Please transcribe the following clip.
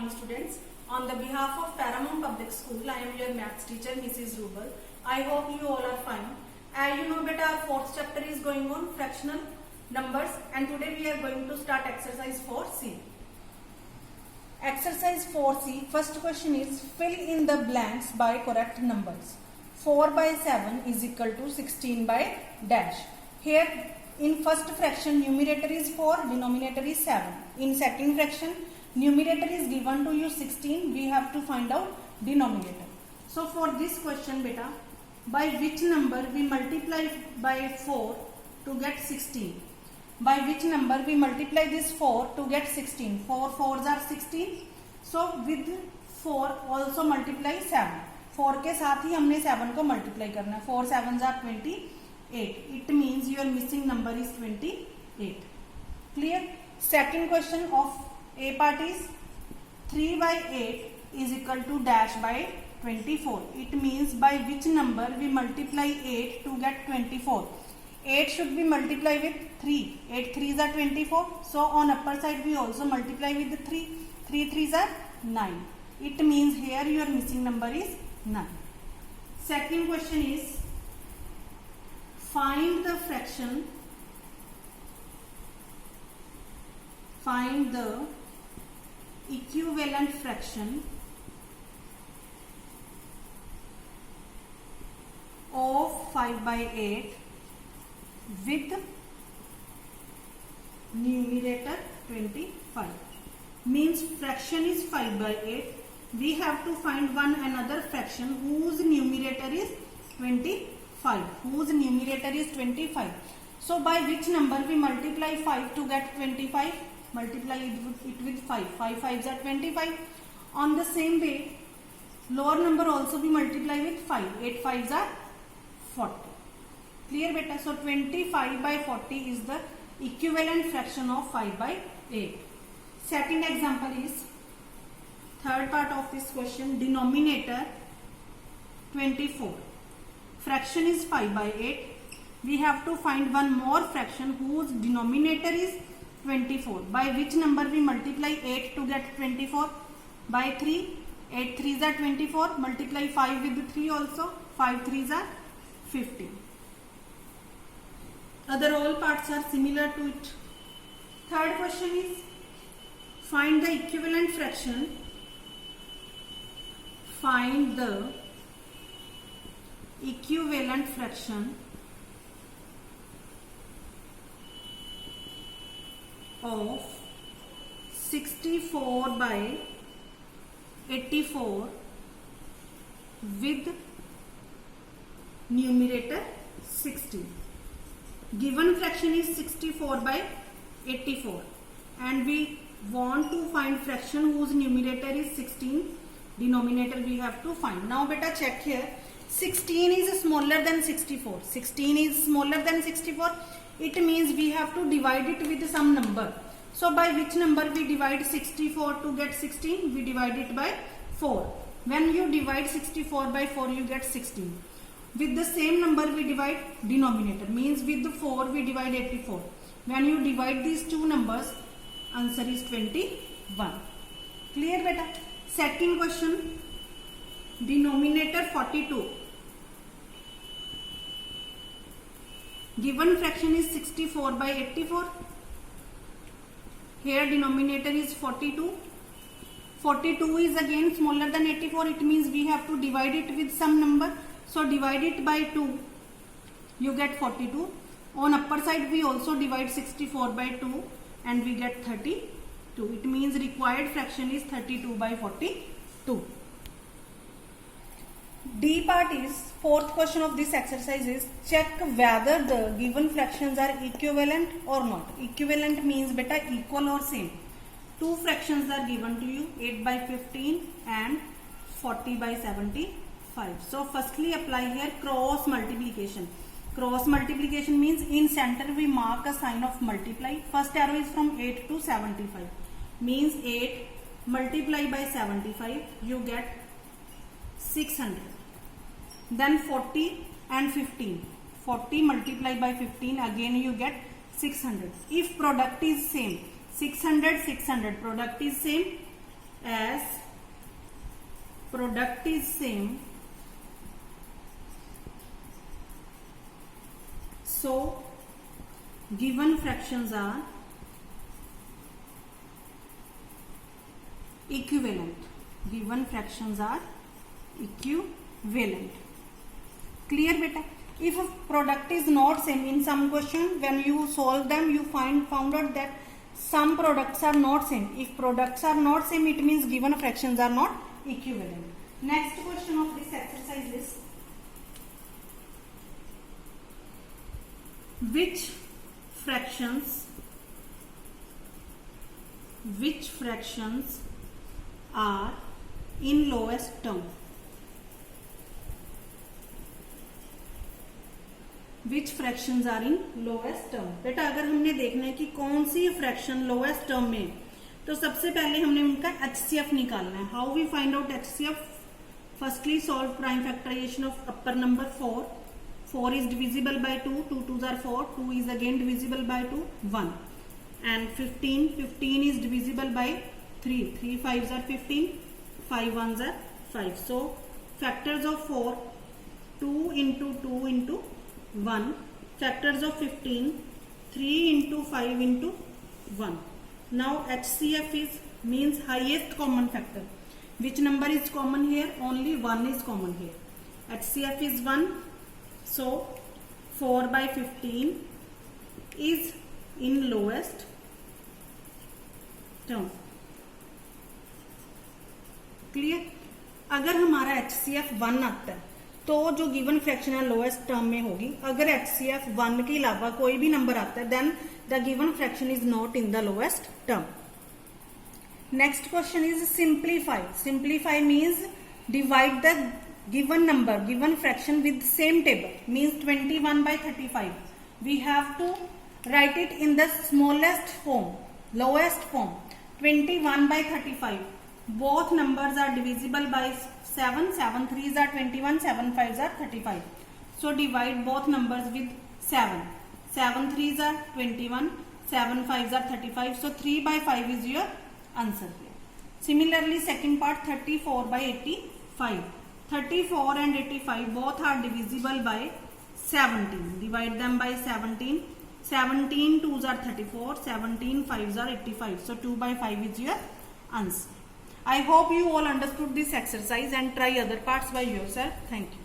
morning students. On the behalf of Paramount Public School, I am your maths teacher Mrs. Rubal. I hope you all are fine. As you know beta, our fourth chapter is going on fractional numbers, and today we are going to start exercise 4C. Exercise 4C, first question is fill in the blanks by correct numbers. 4 by 7 is equal to 16 by dash. Here in first fraction numerator is 4, denominator is 7. In second fraction numerator is given to you 16, we have to find out denominator. So for this question beta, by which number we multiply by 4 to get 16? By which number we multiply this 4 to get 16? 4 4s are 16. So with 4 also multiply 7. 4 के साथ ही हमने 7 को multiply करना है. 4 7s are 28. It means your missing number is 28. Clear? Second question of A part is 3 by 8 is equal to dash by 24. It means by which number we multiply 8 to get 24? 8 should be multiplied with 3. 8 3s are 24. So on upper side we also multiply with 3. 3 3s are 9. It means here your missing number is 9. Second question is find the fraction. Find the equivalent fraction of 5 by 8 with numerator 25. Means fraction is 5 by 8. We have to find one another fraction whose numerator is 25. Whose numerator is 25. So by which number we multiply 5 to get 25? Multiply it with 5. 5 5s are 25. On the same way, lower number also we multiply with 5. 8 5s are 40. Clear beta? So 25 by 40 is the equivalent fraction of 5 by 8. Second example is third part of this question, denominator 24. Fraction is 5 by 8. We have to find one more fraction whose denominator is 24. By which number we multiply 8 to get 24? By 3. 8 3s are 24. Multiply 5 with 3 also. 5 3s are 50. Other all parts are similar to it. Third question is find the equivalent fraction. Find the equivalent fraction of 64 by 84 with numerator 16. Given fraction is 64 by 84 and we want to find fraction whose numerator is 16, denominator we have to find. Now beta check here, 16 is smaller than 64. 16 is smaller than 64. It means we have to divide it with some number. So by which number we divide 64 to get 16? We divide it by 4. When you divide 64 by 4 you get 16. With the same number we divide denominator. Means with the 4 we divide 84. When you divide these two numbers, answer is 21. Clear beta? Second question, denominator 42. Given fraction is 64 by 84. Here denominator is 42. 42 is again smaller than 84. It means we have to divide it with some number. So divide it by 2. You get 42. On upper side we also divide 64 by 2 and we get 32. It means required fraction is 32 by 42. D part is fourth question of this exercise is check whether the given fractions are equivalent or not. Equivalent means beta equal or same. Two fractions are given to you, 8 by 15 and 40 by 75. So firstly apply here cross multiplication. Cross multiplication means in center we mark a sign of multiply. First arrow is from 8 to 75. Means 8 multiply by 75 you get 600. Then 40 and 15. 40 multiply by 15 again you get 600. If product is same, 600 600 product is same as product is same, so given fractions are equivalent. Given fractions are equivalent. Clear beta? If a product is not same, in some question when you solve them you found out that some products are not same. If products are not same, it means given fractions are not equivalent. Next question of this exercise is, which fractions are in lowest term? Which fractions are in lowest term? बेटा अगर हमने देखना है कि कौन सी fraction lowest term में, तो सबसे पहले हमने उनका HCF निकालना है. How we find out HCF? Firstly solve prime factorisation of upper number 4. 4 is divisible by 2, 2 2s are 4, 2 is again divisible by 2, 1. And 15 is divisible by 3, 3 5s are 15, 5 1s are 5. So factors of 4, 2 into 2 into 1. Factors of 15, 3 into 5 into 1. Now HCF is means highest common factor. Which number is common here? Only 1 is common here. HCF is 1. So 4 by 15 is in lowest term. Clear? अगर हमारा HCF 1 आता है तो जो given fraction है lowest term में होगी. अगर HCF 1 के अलावा कोई भी नंबर आता है then the given fraction is not in the lowest term. Next question is simplify. Simplify means divide the given number, given fraction with same table, means 21 by 35. We have to write it in the smallest form, lowest form. 21 by 35. Both numbers are divisible by 7. 7 3s are 21, 7 5s are 35. So divide both numbers with 7. 7 3s are 21, 7 5s are 35. So 3 by 5 is your answer here. Similarly, second part 34 by 85. 34 and 85 both are divisible by 17. Divide them by 17. 17 2s are 34, 17 5s are 85. So 2 by 5 is your answer. I hope you all understood this exercise and try other parts by yourself. Thank you.